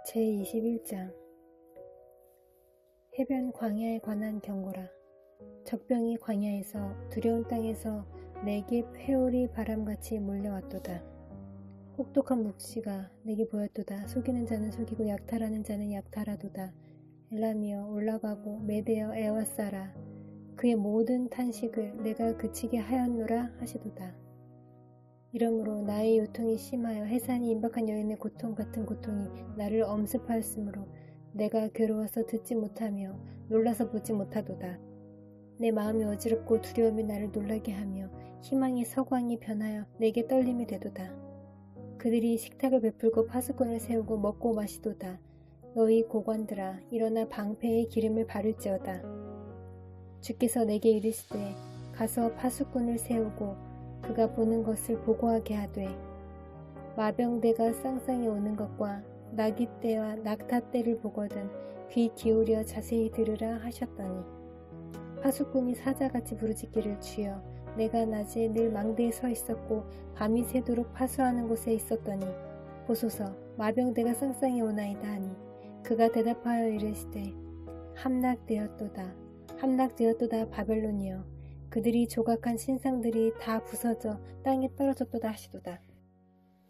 제21장 해변 광야에 관한 경고라. 적병이 광야에서 두려운 땅에서 내게 회오리 바람같이 몰려왔도다. 혹독한 묵시가 내게 보였도다. 속이는 자는 속이고 약탈하는 자는 약탈하도다. 엘람이여 올라가고 메대여 에와싸라. 그의 모든 탄식을 내가 그치게 하였노라 하시도다. 이러므로 나의 요통이 심하여 해산이 임박한 여인의 고통 같은 고통이 나를 엄습하였으므로 내가 괴로워서 듣지 못하며 놀라서 보지 못하도다. 내 마음이 어지럽고 두려움이 나를 놀라게 하며 희망의 서광이 변하여 내게 떨림이 되도다. 그들이 식탁을 베풀고 파수꾼을 세우고 먹고 마시도다. 너희 고관들아 일어나 방패의 기름을 바를지어다. 주께서 내게 이르시되 가서 파수꾼을 세우고 그가 보는 것을 보고하게 하되 마병대가 쌍쌍이 오는 것과 나귀떼와 낙타떼를 보거든 귀 기울여 자세히 들으라 하셨더니 파수꾼이 사자같이 부르짖기를 주여 내가 낮에 늘 망대에 서 있었고 밤이 새도록 파수하는 곳에 있었더니 보소서 마병대가 쌍쌍이 오나이다 하니 그가 대답하여 이르시되 함락되었도다 함락되었도다 바벨론이여 그들이 조각한 신상들이 다 부서져 땅에 떨어졌도다 하시도다.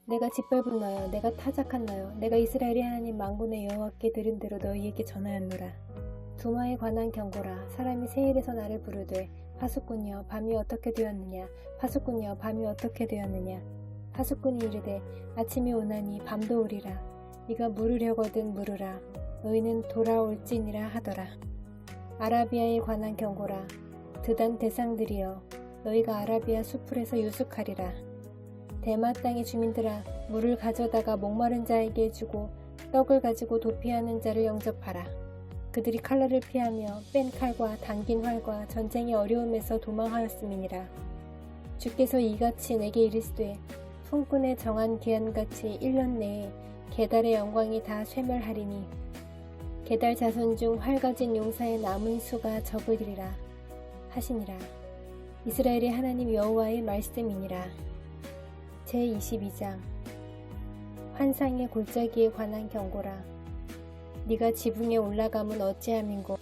내가 짓밟은 너여 내가 타작한 너여 내가 이스라엘의 하나님 만군의 여호와께 들은 대로 너희에게 전하였노라. 두마에 관한 경고라. 사람이 세일에서 나를 부르되 파수꾼이여 밤이 어떻게 되었느냐 파수꾼이여 밤이 어떻게 되었느냐. 파수꾼이 이르되 아침이 오나니 밤도 오리라. 네가 물으려거든 물으라. 너희는 돌아올지니라 하더라. 아라비아에 관한 경고라. 드단 대상들이여 너희가 아라비아 수풀에서 유숙하리라. 대마 땅의 주민들아 물을 가져다가 목마른 자에게 주고 떡을 가지고 도피하는 자를 영접하라. 그들이 칼날을 피하며 뺀 칼과 당긴 활과 전쟁의 어려움에서 도망하였음이니라. 주께서 이같이 내게 이르시되 품꾼의 정한 기한같이 1년 내에 게달의 영광이 다 쇠멸하리니 게달 자손 중 활 가진 용사의 남은 수가 적으리라 하시니라. 이스라엘의 하나님 여호와의 말씀이니라. 제22장 환상의 골짜기에 관한 경고라. 네가 지붕에 올라감은 어찌함인고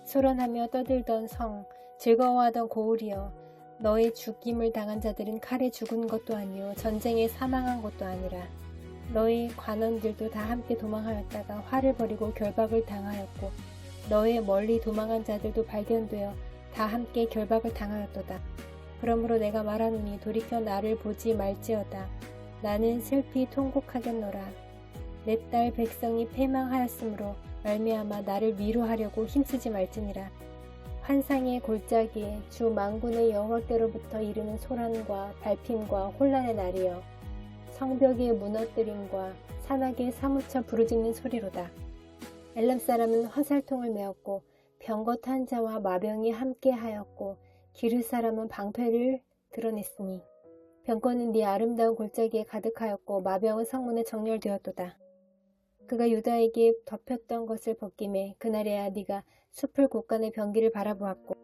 소란하며 떠들던 성 즐거워하던 고을이여 너의 죽임을 당한 자들은 칼에 죽은 것도 아니요 전쟁에 사망한 것도 아니라 너의 관원들도 다 함께 도망하였다가 화를 벌이고 결박을 당하였고 너의 멀리 도망한 자들도 발견되어 다 함께 결박을 당하였도다. 그러므로 내가 말하노니 돌이켜 나를 보지 말지어다. 나는 슬피 통곡하겠노라. 내 딸 백성이 패망하였으므로 말미암아 나를 위로하려고 힘쓰지 말지니라. 환상의 골짜기에 주 만군의 여호와께로부터 이르는 소란과 발핌과 혼란의 날이여 성벽의 무너뜨림과 산악에 사무쳐 부르짖는 소리로다. 엘람 사람은 화살통을 메었고 병거 탄 자와 마병이 함께하였고 기르 사람은 방패를 드러냈으니 병거는 네 아름다운 골짜기에 가득하였고 마병은 성문에 정렬되었도다. 그가 유다에게 덮였던 것을 벗김에 그날에야 네가 숲을 곳간의 병기를 바라보았고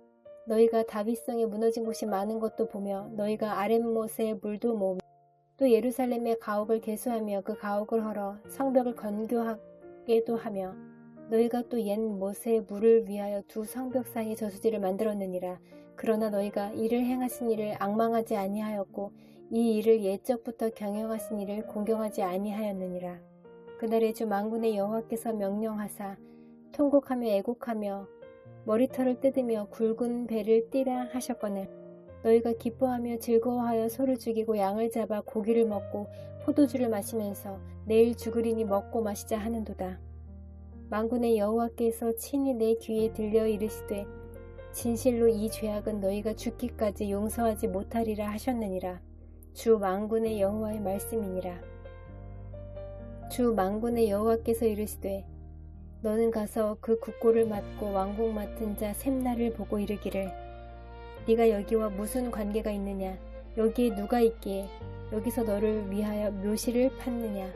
너희가 다윗성에 무너진 곳이 많은 것도 보며 너희가 아랫못의 물도 모으며 또 예루살렘의 가옥을 개수하며 그 가옥을 헐어 성벽을 건교하게도 하며 너희가 또 옛 못의 물을 위하여 두 성벽 사이에 저수지를 만들었느니라. 그러나 너희가 이를 행하신 이를 앙망하지 아니하였고 이 일을 옛적부터 경영하신 이를 공경하지 아니하였느니라. 그날에 주 만군의 여호와께서 명령하사 통곡하며 애곡하며 머리털을 뜯으며 굵은 배를 띠라 하셨거늘 너희가 기뻐하며 즐거워하여 소를 죽이고 양을 잡아 고기를 먹고 포도주를 마시면서 내일 죽으리니 먹고 마시자 하는도다. 만군의 여호와께서 친히 내 귀에 들려 이르시되 진실로 이 죄악은 너희가 죽기까지 용서하지 못하리라 하셨느니라. 주 만군의 여호와의 말씀이니라. 주 만군의 여호와께서 이르시되 너는 가서 그 국고를 맡고 왕국 맡은 자 셈나를 보고 이르기를 네가 여기와 무슨 관계가 있느냐 여기에 누가 있기에 여기서 너를 위하여 묘시를 팠느냐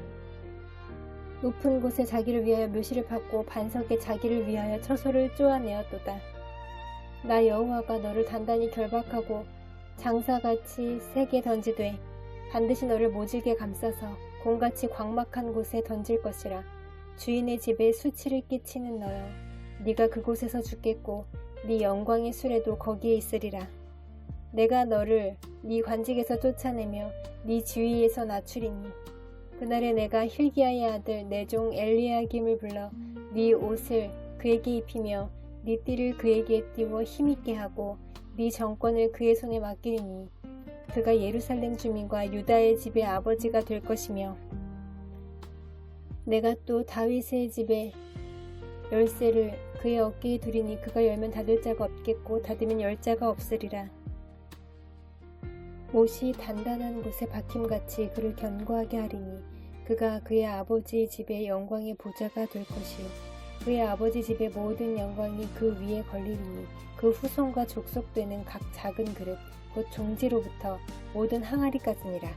높은 곳에 자기를 위하여 묘시를 팠고 반석에 자기를 위하여 처소를 쪼아내었도다. 나 여호와가 너를 단단히 결박하고 장사같이 세게 반드시 너를 모질게 감싸서 공같이 광막한 곳에 던질 것이라. 주인의 집에 수치를 끼치는 너여, 네가 그곳에서 죽겠고 네 영광의 수레도 거기에 있으리라. 내가 너를 네 관직에서 쫓아내며 네 지위에서 낮추리니 그날에 내가 힐기야의 아들 내 종 엘리야김을 불러 네 옷을 그에게 입히며 네 띠를 그에게 띄워 힘있게 하고 네 정권을 그의 손에 맡기리니 그가 예루살렘 주민과 유다의 집의 아버지가 될 것이며 내가 또 다윗의 집의 열쇠를 그의 어깨에 두리니 그가 열면 닫을 자가 없겠고 닫으면 열 자가 없으리라. 못이 단단한 곳에 박힘같이 그를 견고하게 하리니 그가 그의 아버지 집의 영광의 보좌가 될 것이요 그의 아버지 집의 모든 영광이 그 위에 걸리리니 그 후손과 족속되는 각 작은 그릇 곧 종지로부터 모든 항아리까지니라.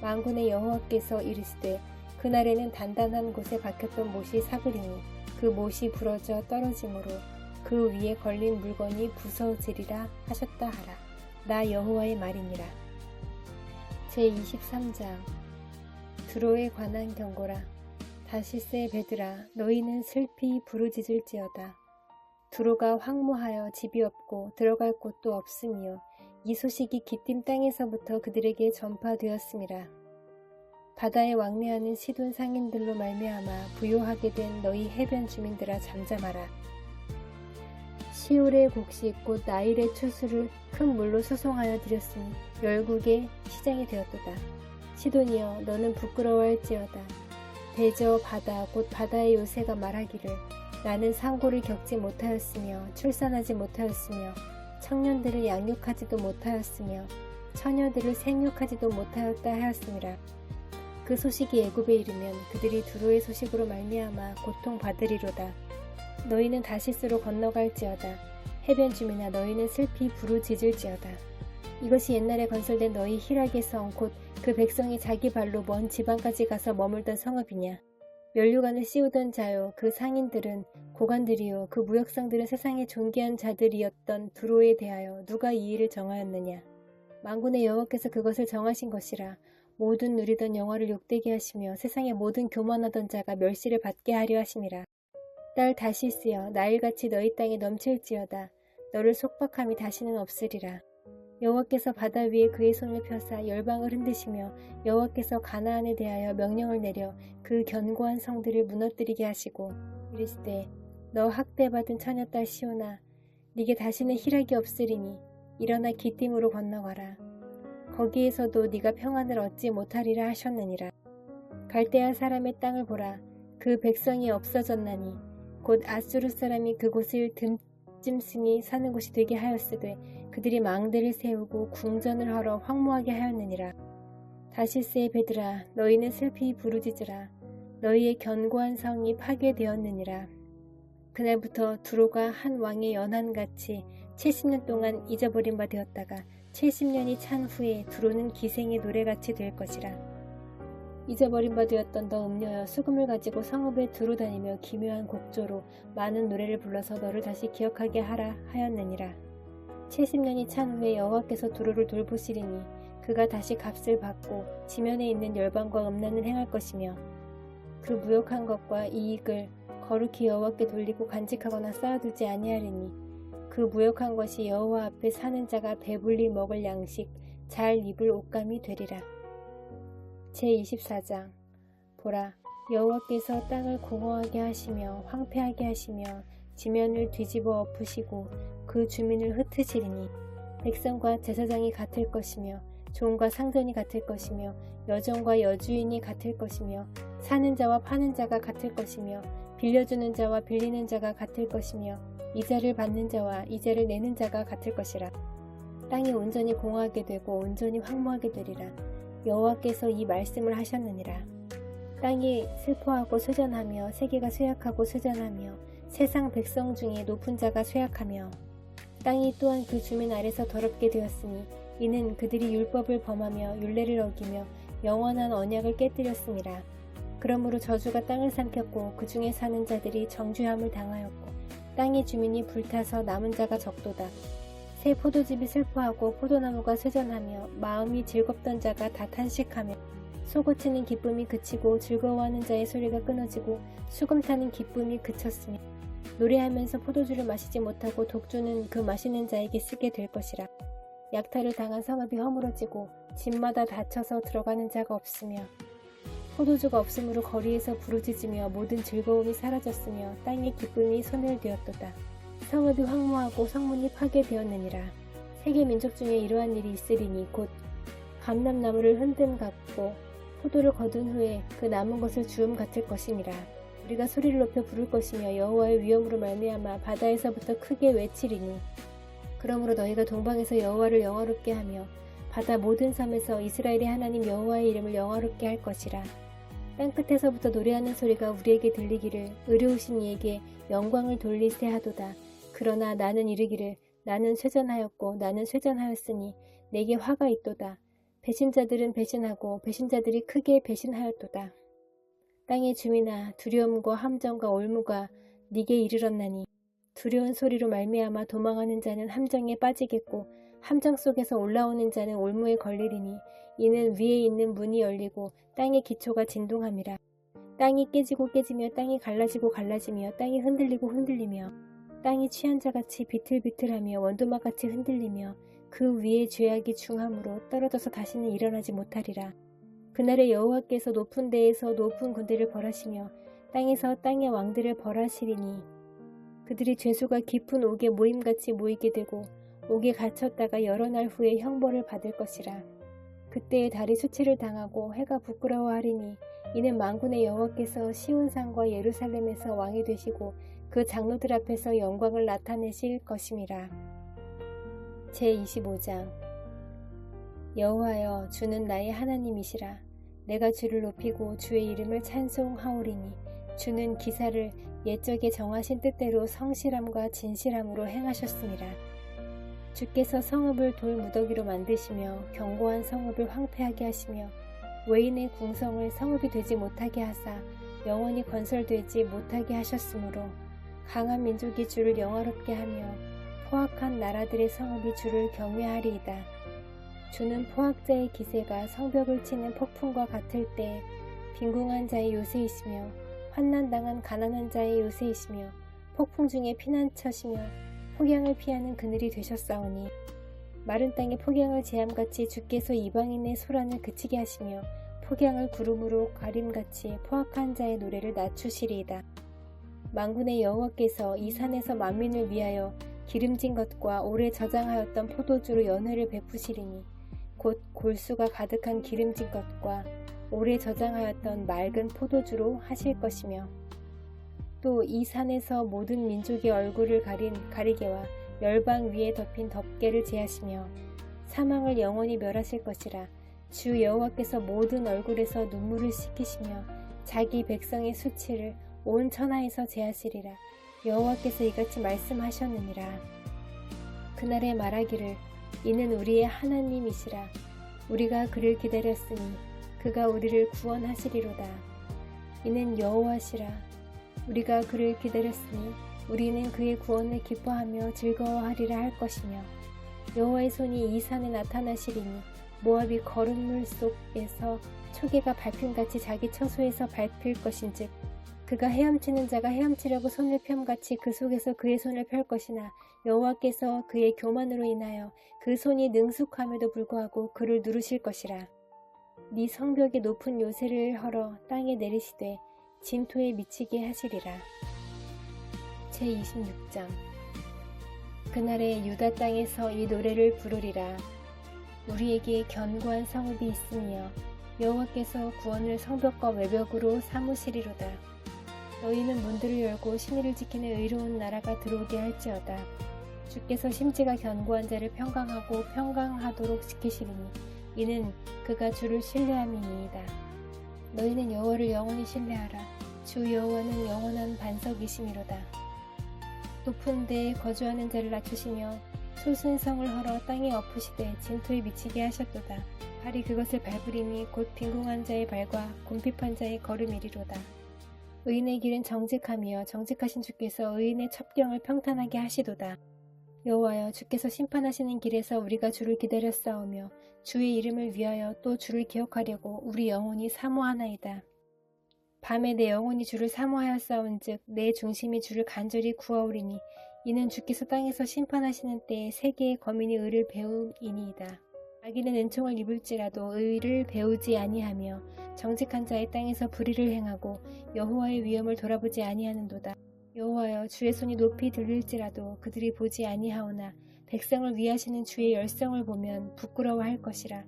만군의 여호와께서 이르시되 그날에는 단단한 곳에 박혔던 못이 사그리니 그 못이 부러져 떨어지므로 그 위에 걸린 물건이 부서지리라 하셨다 하라. 나 여호와의 말이니라. 제23장 두로에 관한 경고라. 다시스의 배들아, 너희는 슬피 부르짖을지어다. 두로가 황무하여 집이 없고 들어갈 곳도 없으며 이 소식이 기띔 땅에서부터 그들에게 전파되었음이라. 바다에 왕래하는 시돈 상인들로 말미암아 부요하게 된 너희 해변 주민들아 잠잠하라. 시올의 곡식 곧 나일의 추수를 큰 물로 수송하여 드렸으니 열국의 시장이 되었도다. 시돈이여, 너는 부끄러워할지어다. 대저 바다 곧 바다의 요새가 말하기를 나는 상고를 겪지 못하였으며 출산하지 못하였으며 청년들을 양육하지도 못하였으며 처녀들을 생육하지도 못하였다 하였음이라. 그 소식이 애굽에 이르면 그들이 두로의 소식으로 말미암아 고통받으리로다. 너희는 다시스로 건너갈지어다. 해변 주민아, 너희는 슬피 부르짖을지어다. 이것이 옛날에 건설된 너희 희락의 성 곧 그 백성이 자기 발로 먼 지방까지 가서 머물던 성읍이냐. 면류관을 씌우던 자요, 그 상인들은 고관들이요, 그 무역상들은 세상의 존귀한 자들이었던 두로에 대하여 누가 이 일을 정하였느냐. 만군의 여호와께서 그것을 정하신 것이라. 모든 누리던 영화를 욕되게 하시며 세상의 모든 교만하던 자가 멸시를 받게 하려 하심이라. 딸 다시스여, 나일같이 너희 땅에 넘칠지어다. 너를 속박함이 다시는 없으리라. 여호와께서 바다 위에 그의 손을 펴사 열방을 흔드시며 여호와께서 가나안에 대하여 명령을 내려 그 견고한 성들을 무너뜨리게 하시고 이르시되 너 학대받은 처녀딸 시온아, 네게 다시는 희락이 없으리니 일어나 기띔으로 건너가라. 거기에서도 네가 평안을 얻지 못하리라 하셨느니라. 갈대아 사람의 땅을 보라. 그 백성이 없어졌나니 곧 아수르 사람이 그곳을 듬짐승이 사는 곳이 되게 하였으되 그들이 망대를 세우고 궁전을 헐어 황무하게 하였느니라. 다시스의 배들아, 너희는 슬피 부르짖으라. 너희의 견고한 성이 파괴되었느니라. 그날부터 두로가 한 왕의 연한같이 70년 동안 잊어버린 바 되었다가 70년이 찬 후에 두로는 기생의 노래같이 될 것이라. 잊어버린 바 되었던 너 음녀여, 수금을 가지고 성읍에 두루 다니며 기묘한 곡조로 많은 노래를 불러서 너를 다시 기억하게 하라 하였느니라. 70년이 찬 후에 여호와께서 두로를 돌보시리니 그가 다시 값을 받고 지면에 있는 열방과 음란을 행할 것이며 그 무역한 것과 이익을 거룩히 여호와께 돌리고 간직하거나 쌓아두지 아니하리니 그 무역한 것이 여호와 앞에 사는 자가 배불리 먹을 양식, 잘 입을 옷감이 되리라. 제24장 보라, 여호와께서 땅을 공허하게 하시며 황폐하게 하시며 지면을 뒤집어 엎으시고 그 주민을 흩으시리니 백성과 제사장이 같을 것이며 종과 상전이 같을 것이며 여종과 여주인이 같을 것이며 사는 자와 파는 자가 같을 것이며 빌려주는 자와 빌리는 자가 같을 것이며 이자를 받는 자와 이자를 내는 자가 같을 것이라. 땅이 온전히 공허하게 되고 온전히 황무하게 되리라. 여호와께서 이 말씀을 하셨느니라. 땅이 슬퍼하고 쇠잔하며 세계가 쇠약하고 쇠잔하며 세상 백성 중에 높은 자가 쇠약하며 땅이 또한 그 주민 아래서 더럽게 되었으니 이는 그들이 율법을 범하며 율례를 어기며 영원한 언약을 깨뜨렸음이라. 그러므로 저주가 땅을 삼켰고 그 중에 사는 자들이 정죄함을 당하였고 땅의 주민이 불타서 남은 자가 적도다. 새 포도즙이 슬퍼하고 포도나무가 쇠잔하며 마음이 즐겁던 자가 다 탄식하며 솟구치는 기쁨이 그치고 즐거워하는 자의 소리가 끊어지고 수금 타는 기쁨이 그쳤으며 노래하면서 포도주를 마시지 못하고 독주는 그 마시는 자에게 쓰게 될 것이라. 약탈을 당한 성읍이 허물어지고 집마다 닫혀서 들어가는 자가 없으며 포도주가 없으므로 거리에서 부르짖으며 모든 즐거움이 사라졌으며 땅의 기쁨이 소멸되었도다. 성읍이 황무하고 성문이 파괴되었느니라. 세계 민족 중에 이러한 일이 있으리니 곧 감람나무를 흔듦 같고 포도를 거둔 후에 그 남은 것을 주움 같을 것이니라. 우리가 소리를 높여 부를 것이며 여호와의 위엄으로 말미암아 바다에서부터 크게 외치리니 그러므로 너희가 동방에서 여호와를 영화롭게 하며 바다 모든 섬에서 이스라엘의 하나님 여호와의 이름을 영화롭게 할 것이라. 땅끝에서부터 노래하는 소리가 우리에게 들리기를 의로우신 이에게 영광을 돌리세 하도다. 그러나 나는 이르기를 나는 쇠잔하였고 나는 쇠잔하였으니 내게 화가 있도다. 배신자들은 배신하고 배신자들이 크게 배신하였도다. 땅의 주민아 두려움과 함정과 올무가 네게 이르렀나니 두려운 소리로 말미암아 도망하는 자는 함정에 빠지겠고 함정 속에서 올라오는 자는 올무에 걸리리니 이는 위에 있는 문이 열리고 땅의 기초가 진동함이라. 땅이 깨지고 깨지며 땅이 갈라지고 갈라지며 땅이 흔들리고 흔들리며 땅이 취한 자같이 비틀비틀하며 원두막같이 흔들리며 그 위에 죄악이 중함으로 떨어져서 다시는 일어나지 못하리라. 그날에 여호와께서 높은 데에서 높은 군대를 벌하시며 땅에서 땅의 왕들을 벌하시리니 그들이 죄수가 깊은 옥에 모임같이 모이게 되고 옥에 갇혔다가 여러 날 후에 형벌을 받을 것이라. 그때에 달이 수치를 당하고 해가 부끄러워하리니 이는 만군의 여호와께서 시온산과 예루살렘에서 왕이 되시고 그 장로들 앞에서 영광을 나타내실 것임이라. 제25장 여호와여 주는 나의 하나님이시라. 내가 주를 높이고 주의 이름을 찬송하오리니 주는 기사를 옛적에 정하신 뜻대로 성실함과 진실함으로 행하셨습니다. 주께서 성읍을 돌무더기로 만드시며 견고한 성읍을 황폐하게 하시며 외인의 궁성을 성읍이 되지 못하게 하사 영원히 건설되지 못하게 하셨으므로 강한 민족이 주를 영화롭게 하며 포악한 나라들의 성읍이 주를 경외하리이다. 주는 포악자의 기세가 성벽을 치는 폭풍과 같을 때 빈궁한 자의 요새이시며 환난당한 가난한 자의 요새이시며 폭풍 중에 피난처시며 폭양을 피하는 그늘이 되셨사오니 마른 땅에 폭양을 제함같이 주께서 이방인의 소란을 그치게 하시며 폭양을 구름으로 가림같이 포악한 자의 노래를 낮추시리이다. 만군의 여호와께서 이 산에서 만민을 위하여 기름진 것과 오래 저장하였던 포도주로 연회를 베푸시리니 곧 골수가 가득한 기름진 것과 오래 저장하였던 맑은 포도주로 하실 것이며 또 이 산에서 모든 민족의 얼굴을 가린 가리개와 열방 위에 덮인 덮개를 제하시며 사망을 영원히 멸하실 것이라. 주 여호와께서 모든 얼굴에서 눈물을 씻기시며 자기 백성의 수치를 온 천하에서 제하시리라. 여호와께서 이같이 말씀하셨느니라. 그날에 말하기를 이는 우리의 하나님이시라. 우리가 그를 기다렸으니 그가 우리를 구원하시리로다. 이는 여호와시라. 우리가 그를 기다렸으니 우리는 그의 구원을 기뻐하며 즐거워하리라 할 것이며 여호와의 손이 이 산에 나타나시리니 모압이 거름물 속에서 초계가 밟힘같이 자기 처소에서 밟힐 것인즉 그가 헤엄치는 자가 헤엄치려고 손을 펴같이 그 속에서 그의 손을 펼 것이나 여호와께서 그의 교만으로 인하여 그 손이 능숙함에도 불구하고 그를 누르실 것이라. 네 성벽의 높은 요새를 헐어 땅에 내리시되 진토에 미치게 하시리라. 제26장 그날에 유다 땅에서 이 노래를 부르리라. 우리에게 견고한 성읍이 있으며 여호와께서 구원을 성벽과 외벽으로 삼으시리로다. 너희는 문들을 열고 신의를 지키는 의로운 나라가 들어오게 할지어다. 주께서 심지가 견고한 자를 평강하고 평강하도록 지키시리니 이는 그가 주를 신뢰함이니이다. 너희는 여호와를 영원히 신뢰하라. 주 여호와는 영원한 반석이시미로다. 높은 데에 거주하는 자를 낮추시며 솟은 성을 헐어 땅에 엎으시되 진토에 미치게 하셨도다. 발이 그것을 밟으리니 곧 빈궁한 자의 발과 곰핍한 자의 걸음이리로다. 의인의 길은 정직하며 정직하신 주께서 의인의 첩경을 평탄하게 하시도다. 여호와여, 주께서 심판하시는 길에서 우리가 주를 기다렸사오며 주의 이름을 위하여 또 주를 기억하려고 우리 영혼이 사모하나이다. 밤에 내 영혼이 주를 사모하였사온즉 내 중심이 주를 간절히 구하오리니 이는 주께서 땅에서 심판하시는 때에 세계의 거민이 의를 배움이니이다. 악인은 은총을 입을지라도 의를 배우지 아니하며 정직한 자의 땅에서 불의를 행하고 여호와의 위엄을 돌아보지 아니하는도다. 여호와여, 주의 손이 높이 들릴지라도 그들이 보지 아니하오나 백성을 위하시는 주의 열성을 보면 부끄러워할 것이라.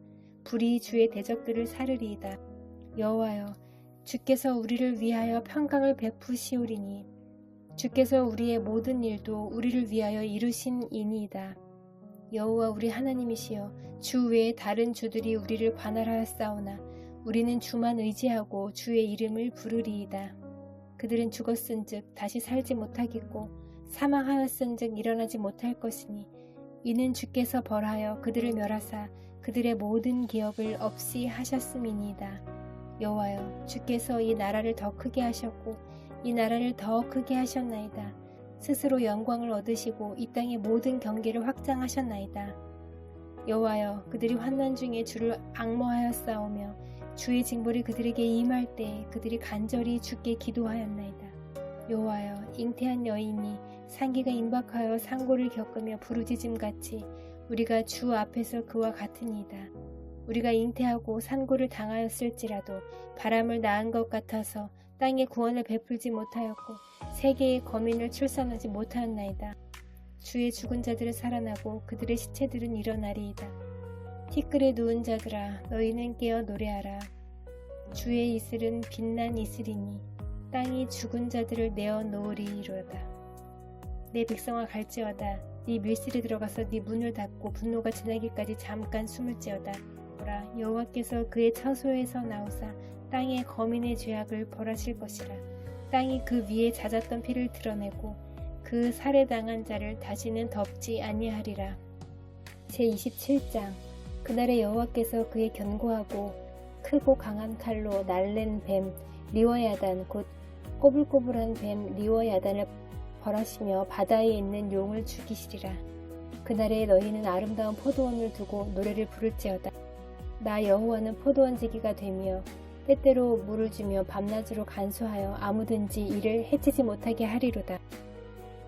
불이 주의 대적들을 사르리이다. 여호와여, 주께서 우리를 위하여 평강을 베푸시오리니 주께서 우리의 모든 일도 우리를 위하여 이루신이니이다. 여호와 우리 하나님이시여, 주 외에 다른 주들이 우리를 관할하였사오나 우리는 주만 의지하고 주의 이름을 부르리이다. 그들은 죽었은즉 다시 살지 못하겠고 사망하였은즉 일어나지 못할 것이니 이는 주께서 벌하여 그들을 멸하사 그들의 모든 기업을 없이 하셨음이니이다. 여호와여, 주께서 이 나라를 더 크게 하셨고 이 나라를 더 크게 하셨나이다. 스스로 영광을 얻으시고 이 땅의 모든 경계를 확장하셨나이다. 여호와여, 그들이 환난 중에 주를 앙모하였사오며 주의 징벌이 그들에게 임할 때 그들이 간절히 주께 기도하였나이다. 여호와여, 잉태한 여인이 상기가 임박하여 상고를 겪으며 부르짖음같이 우리가 주 앞에서 그와 같으니이다. 우리가 잉태하고 산고를 당하였을지라도 바람을 낳은 것 같아서 땅에 구원을 베풀지 못하였고 세계의 거민을 출산하지 못하였나이다. 주의 죽은 자들은 살아나고 그들의 시체들은 일어나리이다. 티끌에 누운 자들아, 너희는 깨어 노래하라. 주의 이슬은 빛난 이슬이니 땅이 죽은 자들을 내어 놓으리이로다. 내 백성아 갈지어다. 네 밀실에 들어가서 네 문을 닫고 분노가 지나기까지 잠깐 숨을지어다. 보라, 여호와께서 그의 처소에서 나오사 땅의 거민의 죄악을 벌하실 것이라. 땅이 그 위에 잦았던 피를 드러내고 그 살해당한 자를 다시는 덮지 아니하리라. 제27장. 그날에 여호와께서 그의 견고하고 크고 강한 칼로 날랜 뱀 리워야단 곧 꼬불꼬불한 뱀 리워야단을 벌하시며 바다에 있는 용을 죽이시리라. 그날에 너희는 아름다운 포도원을 두고 노래를 부를지어다. 나 여호와는 포도원 지기가 되며 때때로 물을 주며 밤낮으로 간수하여 아무든지 이를 해치지 못하게 하리로다.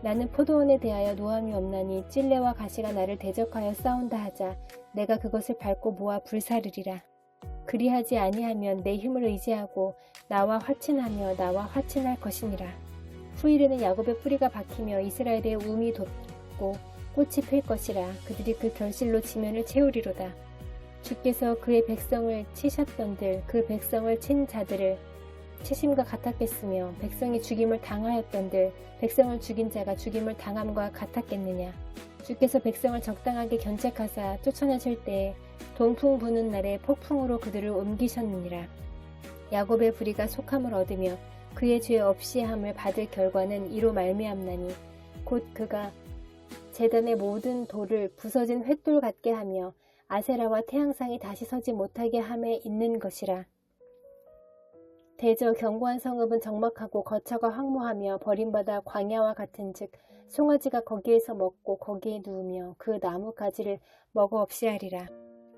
나는 포도원에 대하여 노함이 없나니 찔레와 가시가 나를 대적하여 싸운다 하자 내가 그것을 밟고 모아 불사르리라. 그리하지 아니하면 내 힘을 의지하고 나와 화친하며 나와 화친할 것이니라. 후일에는 야곱의 뿌리가 박히며 이스라엘의 움이 돋고 꽃이 필 것이라. 그들이 그 결실로 지면을 채우리로다. 주께서 그의 백성을 치셨던들 그 백성을 친 자들을 치심과 같았겠으며 백성이 죽임을 당하였던들 백성을 죽인 자가 죽임을 당함과 같았겠느냐. 주께서 백성을 적당하게 견책하사 쫓아내실 때에 동풍 부는 날에 폭풍으로 그들을 옮기셨느니라. 야곱의 불의가 속함을 얻으며 그의 죄 없이 함을 받을 결과는 이로 말미암나니 곧 그가 제단의 모든 돌을 부서진 횃돌 같게 하며 아세라와 태양상이 다시 서지 못하게 함에 있는 것이라. 대저 견고한 성읍은 적막하고 거처가 황무하며 버림받아 광야와 같은즉 송아지가 거기에서 먹고 거기에 누우며 그 나무 가지를 먹어 없이 하리라.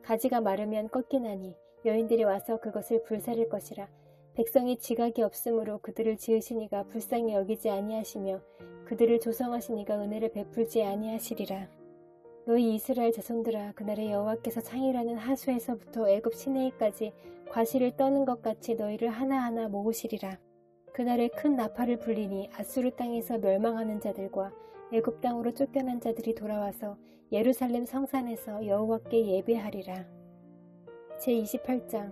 가지가 마르면 꺾이나니 여인들이 와서 그것을 불사를 것이라. 백성이 지각이 없으므로 그들을 지으신 이가 불쌍히 여기지 아니하시며 그들을 조성하신 이가 은혜를 베풀지 아니하시리라. 너희 이스라엘 자손들아, 그날에 여호와께서 창이라는 하수에서부터 애굽 시내에까지 과실을 떠는 것 같이 너희를 하나하나 모으시리라. 그날에 큰 나팔을 불리니 아수르 땅에서 멸망하는 자들과 애굽 땅으로 쫓겨난 자들이 돌아와서 예루살렘 성산에서 여호와께 예배하리라. 제28장.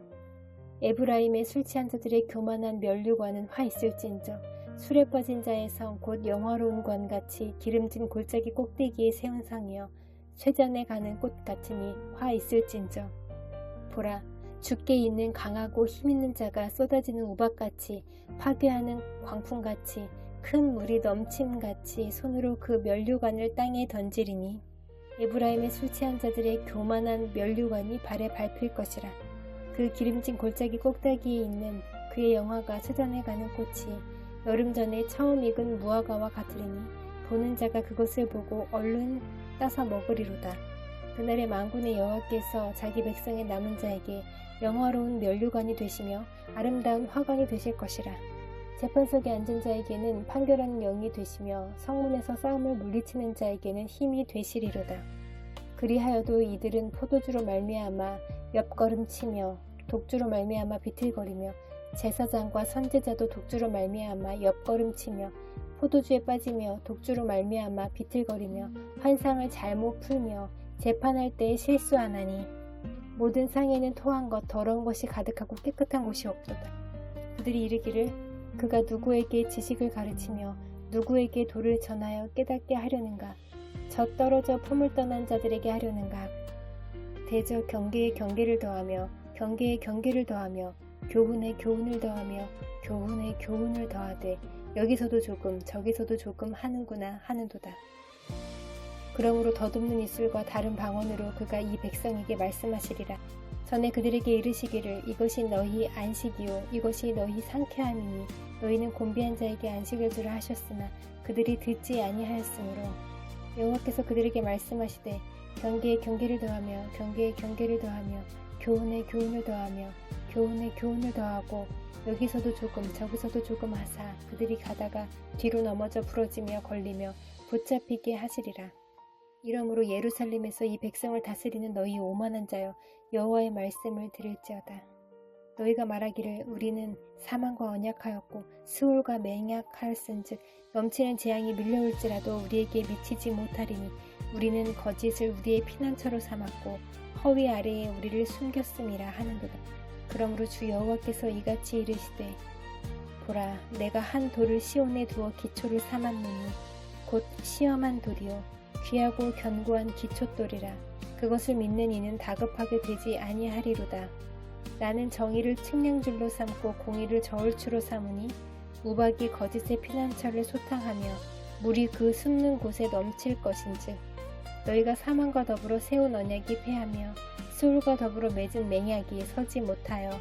에브라임의 술 취한 자들의 교만한 면류관은 화 있을진저 술에 빠진 자의 성 곧 영화로운 관같이 기름진 골짜기 꼭대기에 세운 성이여 쇠잔에 가는 꽃 같으니 화 있을진저. 보라, 주께 있는 강하고 힘있는 자가 쏟아지는 우박같이 파괴하는 광풍같이 큰 물이 넘침같이 손으로 그 면류관을 땅에 던지리니 에브라임의 술 취한 자들의 교만한 면류관이 발에 밟힐 것이라. 그 기름진 골짜기 꼭대기에 있는 그의 영화가 쇠잔에 가는 꽃이 여름 전에 처음 익은 무화과와 같으리니 보는 자가 그것을 보고 얼른 따서 먹으리로다. 그날에 만군의 여호와께서 자기 백성의 남은 자에게 영화로운 면류관이 되시며 아름다운 화관이 되실 것이라. 재판석에 앉은 자에게는 판결하는 영이 되시며 성문에서 싸움을 물리치는 자에게는 힘이 되시리로다. 그리하여도 이들은 포도주로 말미암아 옆걸음치며 독주로 말미암아 비틀거리며 제사장과 선지자도 독주로 말미암아 옆걸음치며 포도주에 빠지며 독주로 말미암아 비틀거리며 환상을 잘못 풀며 재판할 때에 실수하나니 모든 상에는 토한 것 더러운 것이 가득하고 깨끗한 곳이 없도다. 그들이 이르기를 그가 누구에게 지식을 가르치며 누구에게 도를 전하여 깨닫게 하려는가? 저 떨어져 품을 떠난 자들에게 하려는가? 대저 경계에 경계를 더하며 경계에 경계를 더하며 교훈에 교훈을 더하며 교훈에 교훈을 더하되 여기서도 조금 저기서도 조금 하는구나 하는도다. 그러므로 덧없는 입술과 다른 방언으로 그가 이 백성에게 말씀하시리라. 전에 그들에게 이르시기를 이것이 너희 안식이요 이것이 너희 상쾌함이니 너희는 곤비한 자에게 안식을 주라 하셨으나 그들이 듣지 아니하였으므로 여호와께서 그들에게 말씀하시되 경계에 경계를 더하며 경계에 경계를 더하며 교훈에 교훈을 더하며 교훈에 교훈을 더하고 여기서도 조금 저기서도 조금 하사 그들이 가다가 뒤로 넘어져 부러지며 걸리며 붙잡히게 하시리라. 이러므로 예루살렘에서 이 백성을 다스리는 너희 오만한 자여 여호와의 말씀을 들을지어다. 너희가 말하기를 우리는 사망과 언약하였고 스올과 맹약하였은즉 넘치는 재앙이 밀려올지라도 우리에게 미치지 못하리니 우리는 거짓을 우리의 피난처로 삼았고 허위 아래에 우리를 숨겼음이라 하는도다. 그러므로 주 여호와께서 이같이 이르시되 보라 내가 한 돌을 시온에 두어 기초를 삼았노니 곧 시험한 돌이요 귀하고 견고한 기초돌이라. 그것을 믿는 이는 다급하게 되지 아니하리로다. 나는 정의를 측량줄로 삼고 공의를 저울추로 삼으니 우박이 거짓의 피난처를 소탕하며 물이 그 숨는 곳에 넘칠 것인즉 너희가 사망과 더불어 세운 언약이 패하며 스올과 더불어 맺은 맹약이 서지 못하여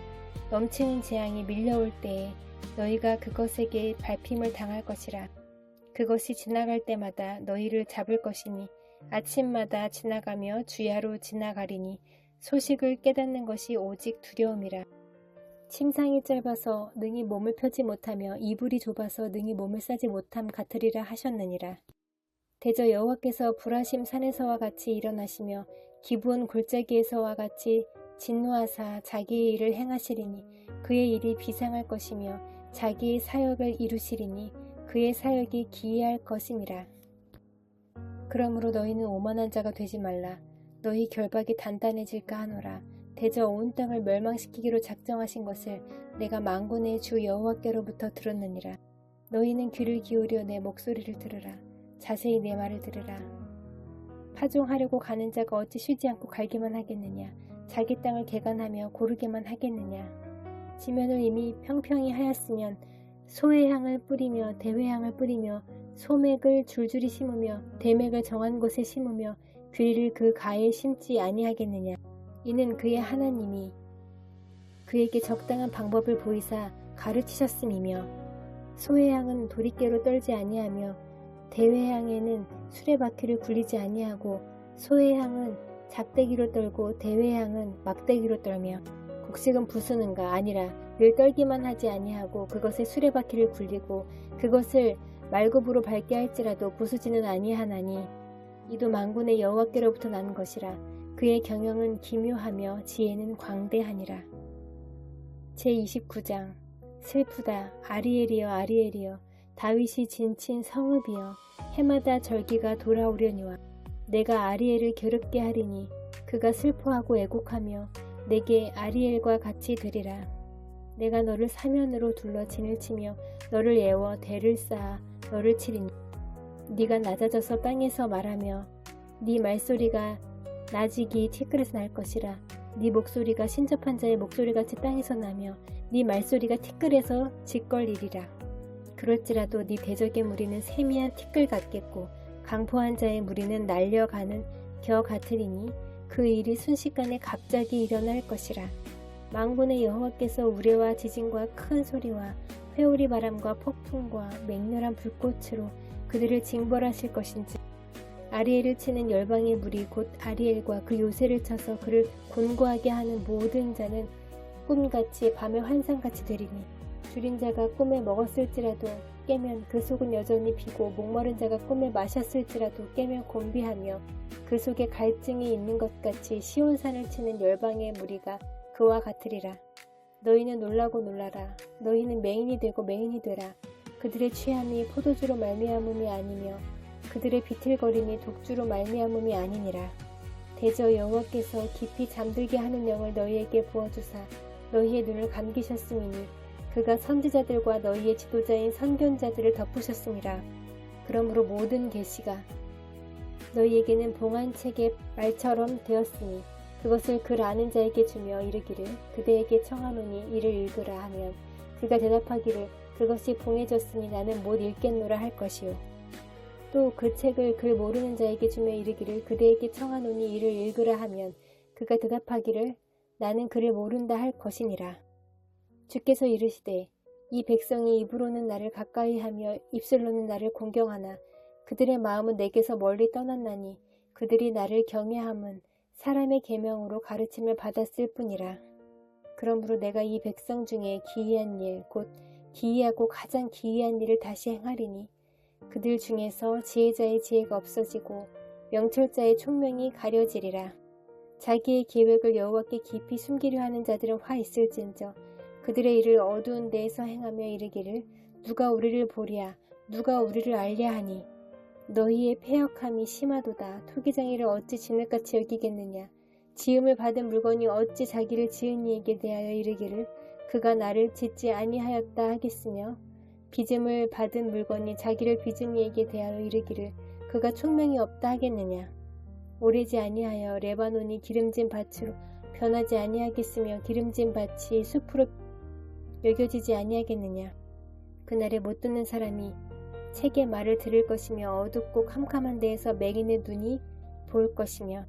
넘치는 재앙이 밀려올 때에 너희가 그것에게 밟힘을 당할 것이라. 그것이 지나갈 때마다 너희를 잡을 것이니 아침마다 지나가며 주야로 지나가리니 소식을 깨닫는 것이 오직 두려움이라. 침상이 짧아서 능히 몸을 펴지 못하며 이불이 좁아서 능히 몸을 싸지 못함 같으리라 하셨느니라. 대저 여호와께서 불하심 산에서와 같이 일어나시며 기브온 골짜기에서와 같이 진노하사 자기의 일을 행하시리니 그의 일이 비상할 것이며 자기의 사역을 이루시리니 그의 사역이 기이할 것임이라. 그러므로 너희는 오만한 자가 되지 말라. 너희 결박이 단단해질까 하노라. 대저 온 땅을 멸망시키기로 작정하신 것을 내가 만군의 주 여호와께로부터 들었느니라. 너희는 귀를 기울여 내 목소리를 들으라. 자세히 내 말을 들으라. 파종하려고 가는 자가 어찌 쉬지 않고 갈기만 하겠느냐. 자기 땅을 개간하며 고르게만 하겠느냐. 지면을 이미 평평히 하였으면 소회향을 뿌리며 대회향을 뿌리며 소맥을 줄줄이 심으며 대맥을 정한 곳에 심으며 귀리를 그 가에 심지 아니하겠느냐. 이는 그의 하나님이 그에게 적당한 방법을 보이사 가르치셨음이며 소회향은 도리깨로 떨지 아니하며 대회향에는 수레바퀴를 굴리지 아니하고 소회향은 작대기로 떨고 대회향은 막대기로 떨며 곡식은 부수는가 아니라 늘 떨기만 하지 아니하고 그것에 수레바퀴를 굴리고 그것을 말굽으로 밟게 할지라도 부수지는 아니하나니 이도 만군의 여호와께로부터 난 것이라. 그의 경영은 기묘하며 지혜는 광대하니라. 제29장 슬프다 아리엘이여 아리엘이여 다윗이 진친 성읍이여 해마다 절기가 돌아오려니와 내가 아리엘을 괴롭게 하리니 그가 슬퍼하고 애곡하며 내게 아리엘과 같이 되리라. 내가 너를 사면으로 둘러 진을 치며 너를 애워 대를 쌓아 너를 치리니 네가 낮아져서 땅에서 말하며 네 말소리가 나직이 티끌에서 날 것이라. 네 목소리가 신접한 자의 목소리같이 땅에서 나며 네 말소리가 티끌에서 짓걸리리라. 그럴지라도 네 대적의 무리는 세미한 티끌 같겠고 강포한 자의 무리는 날려가는 겨 같으리니 그 일이 순식간에 갑자기 일어날 것이라. 만군의 여호와께서 우레와 지진과 큰 소리와 회오리 바람과 폭풍과 맹렬한 불꽃으로 그들을 징벌하실 것인지 아리엘을 치는 열방의 무리 곧 아리엘과 그 요새를 쳐서 그를 곤고하게 하는 모든 자는 꿈같이 밤의 환상같이 되리니 줄인 자가 꿈에 먹었을지라도 깨면 그 속은 여전히 비고 목마른 자가 꿈에 마셨을지라도 깨면 곤비하며 그 속에 갈증이 있는 것 같이 시온산을 치는 열방의 무리가 그와 같으리라. 너희는 놀라고 놀라라. 너희는 맹인이 되고 맹인이 되라. 그들의 취함이 포도주로 말미암음이 아니며 그들의 비틀거림이 독주로 말미암음이 아니니라. 대저 여호와께서 깊이 잠들게 하는 영을 너희에게 부어주사 너희의 눈을 감기셨음이니 그가 선지자들과 너희의 지도자인 선견자들을 덮으셨음이라. 그러므로 모든 계시가 너희에게는 봉안책의 말처럼 되었으니 그것을 글 아는 자에게 주며 이르기를 그대에게 청하노니 이를 읽으라 하면 그가 대답하기를 그것이 봉해졌으니 나는 못 읽겠노라 할 것이요. 또 그 책을 글 모르는 자에게 주며 이르기를 그대에게 청하노니 이를 읽으라 하면 그가 대답하기를 나는 글을 모른다 할 것이니라. 주께서 이르시되 이 백성이 입으로는 나를 가까이하며 입술로는 나를 공경하나 그들의 마음은 내게서 멀리 떠났나니 그들이 나를 경외함은 사람의 계명으로 가르침을 받았을 뿐이라. 그러므로 내가 이 백성 중에 기이한 일 곧 기이하고 가장 기이한 일을 다시 행하리니 그들 중에서 지혜자의 지혜가 없어지고 명철자의 총명이 가려지리라. 자기의 계획을 여호와께 깊이 숨기려 하는 자들은 화 있을진저 그들의 일을 어두운 데에서 행하며 이르기를 누가 우리를 보랴 누가 우리를 알랴 하니 너희의 패역함이 심하도다. 토기장이를 어찌 진흙같이 여기겠느냐. 지음을 받은 물건이 어찌 자기를 지은 이에게 대하여 이르기를 그가 나를 짓지 아니하였다 하겠으며 빚음을 받은 물건이 자기를 빚은 이에게 대하여 이르기를 그가 총명이 없다 하겠느냐. 오래지 아니하여 레바논이 기름진 밭으로 변하지 아니하겠으며 기름진 밭이 숲으로 여겨지지 아니하겠느냐. 그날에 못 듣는 사람이 책의 말을 들을 것이며 어둡고 캄캄한 데에서 맹인의 눈이 보일 것이며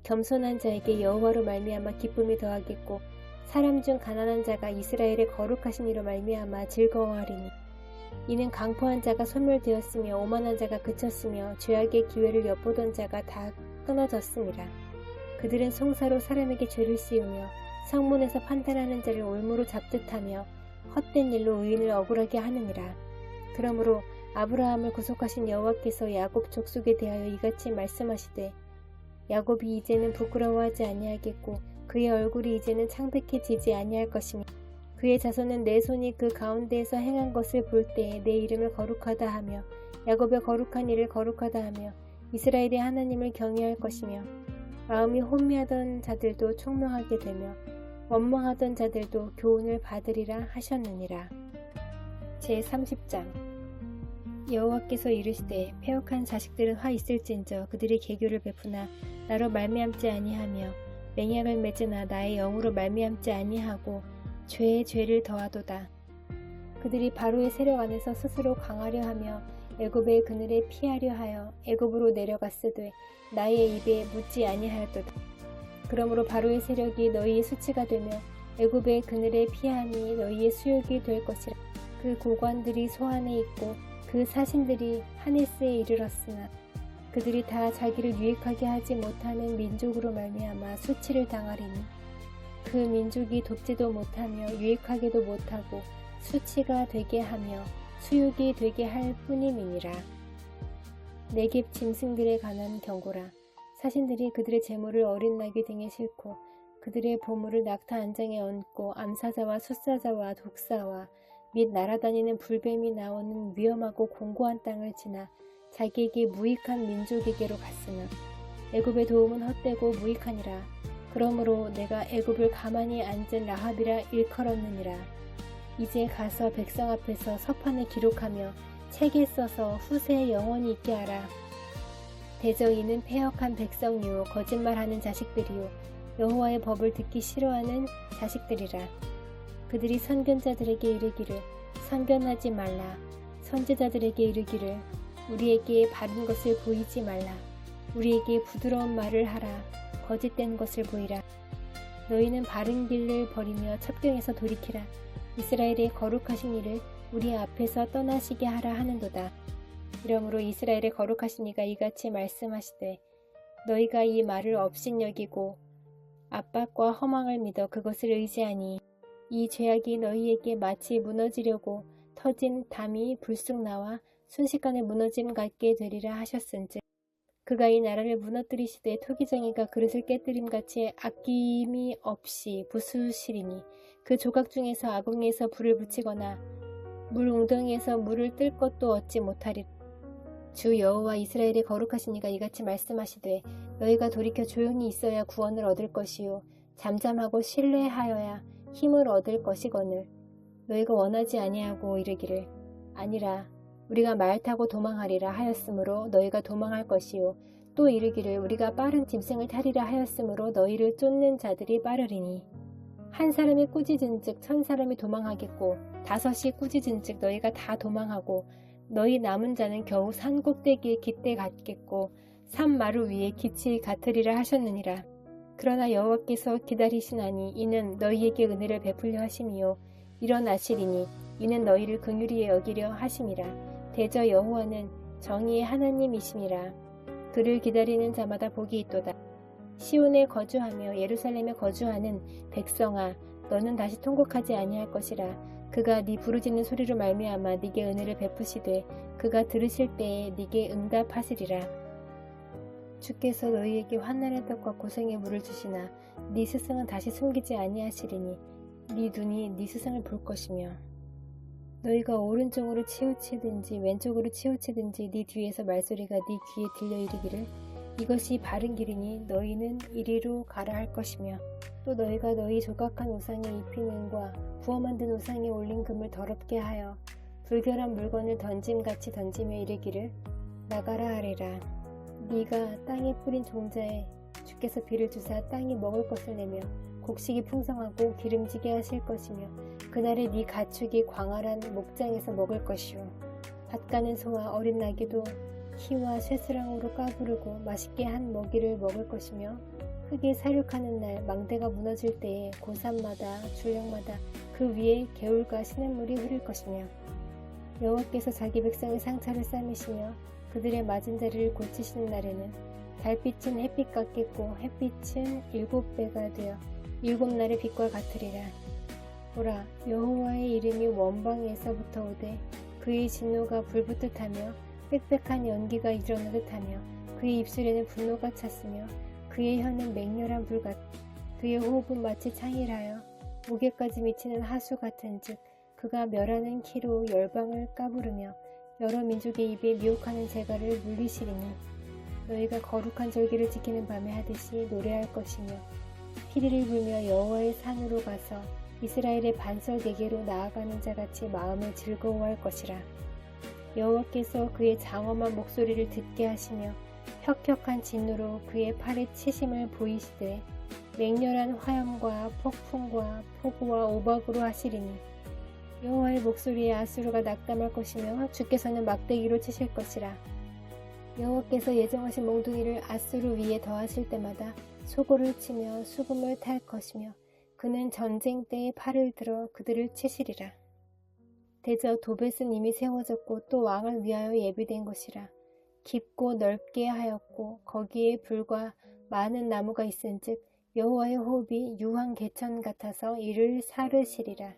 겸손한 자에게 여호와로 말미암아 기쁨이 더하겠고 사람 중 가난한 자가 이스라엘의 거룩하신 이로 말미암아 즐거워하리니 이는 강포한 자가 소멸되었으며 오만한 자가 그쳤으며 죄악의 기회를 엿보던 자가 다 끊어졌습니다. 그들은 송사로 사람에게 죄를 씌우며 성문에서 판단하는 자를 올무로 잡듯하며 헛된 일로 의인을 억울하게 하느니라. 그러므로 아브라함을 구속하신 여호와께서 야곱 족속에 대하여 이같이 말씀하시되 야곱이 이제는 부끄러워하지 아니하겠고 그의 얼굴이 이제는 창백해지지 아니할 것이니 그의 자손은 내 손이 그 가운데에서 행한 것을 볼 때에 내 이름을 거룩하다 하며 야곱의 거룩한 일을 거룩하다 하며 이스라엘의 하나님을 경외할 것이며 마음이 혼미하던 자들도 총명하게 되며 원망하던 자들도 교훈을 받으리라 하셨느니라. 제30장 여호와께서 이르시되 패역한 자식들은 화 있을진저 그들이 계교를 베푸나 나로 말미암지 아니하며 맹약을 맺으나 나의 영으로 말미암지 아니하고 죄에 죄를 더하도다. 그들이 바로의 세력 안에서 스스로 강하려 하며 애굽의 그늘에 피하려 하여 애굽으로 내려갔으되 나의 입에 묻지 아니하였도다. 그러므로 바로의 세력이 너희의 수치가 되며 애굽의 그늘에 피함이 너희의 수욕이 될 것이라. 그 고관들이 소안에 있고 그 사신들이 하네스에 이르렀으나 그들이 다 자기를 유익하게 하지 못하는 민족으로 말미암아 수치를 당하리니 그 민족이 돕지도 못하며 유익하게도 못하고 수치가 되게 하며 수욕이 되게 할 뿐임이니라. 네겝 짐승들에 관한 경고라. 사신들이 그들의 재물을 어린 나귀 등에 싣고 그들의 보물을 낙타 안장에 얹고 암사자와 숫사자와 독사와 및 날아다니는 불뱀이 나오는 위험하고 공고한 땅을 지나 자기에게 무익한 민족에게로 갔으나 애굽의 도움은 헛되고 무익하니라. 그러므로 내가 애굽을 가만히 앉은 라합이라 일컬었느니라. 이제 가서 백성 앞에서 서판에 기록하며 책에 써서 후세에 영원히 있게 하라. 대저 이는 패역한 백성이요 거짓말하는 자식들이요 여호와의 법을 듣기 싫어하는 자식들이라. 그들이 선견자들에게 이르기를 선견하지 말라. 선지자들에게 이르기를 우리에게 바른 것을 보이지 말라. 우리에게 부드러운 말을 하라. 거짓된 것을 보이라. 너희는 바른 길을 버리며 첩경에서 돌이키라. 이스라엘의 거룩하신 이를 우리 앞에서 떠나시게 하라 하는도다. 이러므로 이스라엘의 거룩하신 이가 이같이 말씀하시되 너희가 이 말을 업신여기고 압박과 허망을 믿어 그것을 의지하니 이 죄악이 너희에게 마치 무너지려고 터진 담이 불쑥 나와 순식간에 무너짐 같게 되리라 하셨은즉 그가 이 나라를 무너뜨리시되 토기정이가 그릇을 깨뜨림같이 아낌이 없이 부수시리니 그 조각 중에서 아궁이에서 불을 붙이거나 물 웅덩이에서 물을 뜰 것도 얻지 못하리라. 주 여호와 이스라엘의 거룩하신 이가 이같이 말씀하시되 너희가 돌이켜 조용히 있어야 구원을 얻을 것이요 잠잠하고 신뢰하여야 힘을 얻을 것이거늘 너희가 원하지 아니하고 이르기를 아니라 우리가 말 타고 도망하리라 하였으므로 너희가 도망할 것이요 또 이르기를 우리가 빠른 짐승을 타리라 하였으므로 너희를 쫓는 자들이 빠르리니 한 사람이 꾸짖은즉 1000사람이 도망하겠고 5이 꾸짖은즉 너희가 다 도망하고 너희 남은 자는 겨우 산 꼭대기에 깃대 같겠고 산 마루 위에 기치 같으리라 하셨느니라. 그러나 여호와께서 기다리시나니 이는 너희에게 은혜를 베풀려 하심이요 일어나시리니 이는 너희를 긍휼히 여기려 하심이라. 대저 여호와는 정의의 하나님이심이라. 그를 기다리는 자마다 복이 있도다. 시온에 거주하며 예루살렘에 거주하는 백성아 너는 다시 통곡하지 아니할 것이라. 그가 네 부르짖는 소리로 말미암아 네게 은혜를 베푸시되 그가 들으실 때에 네게 응답하시리라. 주께서 너희에게 환난의 떡과 고생의 물을 주시나 네 스승은 다시 숨기지 아니하시리니 네 눈이 네 스승을 볼 것이며 너희가 오른쪽으로 치우치든지 왼쪽으로 치우치든지 네 뒤에서 말소리가 네 귀에 들려 이르기를 이것이 바른 길이니 너희는 이리로 가라 할 것이며 또 너희가 너희 조각한 우상에 입힌 은과 부어 만든 우상에 올린 금을 더럽게 하여 불결한 물건을 던짐같이 던지며 이르기를 나가라 하리라. 네가 땅에 뿌린 종자에 주께서 비를 주사 땅이 먹을 것을 내며 곡식이 풍성하고 기름지게 하실 것이며 그날에 네 가축이 광활한 목장에서 먹을 것이요 밭 가는 소와 어린 나귀도 키와 쇠스랑으로 까부르고 맛있게 한 먹이를 먹을 것이며 흙에 사륙하는 날 망대가 무너질 때에 고산마다 줄령마다 그 위에 개울과 시냇물이 흐를 것이며 여호와께서 자기 백성의 상처를 싸매시며 그들의 맞은 자리를 고치시는 날에는 달빛은 햇빛 같겠고 햇빛은 7배가 되어 7날의 빛과 같으리라. 보라 여호와의 이름이 원방에서부터 오되 그의 진노가 불붙듯 하며 빽빽한 연기가 일어나듯 하며 그의 입술에는 분노가 찼으며 그의 혀는 맹렬한 불 같 그의 호흡은 마치 창일하여 무게까지 미치는 하수 같은즉 그가 멸하는 키로 열방을 까부르며 여러 민족의 입에 미혹하는 재갈을 물리시리니 너희가 거룩한 절기를 지키는 밤에 하듯이 노래할 것이며 피리를 불며 여호와의 산으로 가서 이스라엘의 반석에게로 나아가는 자같이 마음을 즐거워할 것이라. 여호와께서 그의 장엄한 목소리를 듣게 하시며 혁혁한 진노로 그의 팔에 치심을 보이시되 맹렬한 화염과 폭풍과 폭우와 오박으로 하시리니 여호와의 목소리에 아수르가 낙담할 것이며 주께서는 막대기로 치실 것이라. 여호와께서 예정하신 몽둥이를 아수르 위에 더하실 때마다 소고를 치며 수금을 탈 것이며 그는 전쟁 때에 팔을 들어 그들을 치시리라. 대저 도벳은 이미 세워졌고 또 왕을 위하여 예비된 것이라. 깊고 넓게 하였고 거기에 불과 많은 나무가 있은즉 여호와의 호흡이 유황 개천 같아서 이를 사르시리라.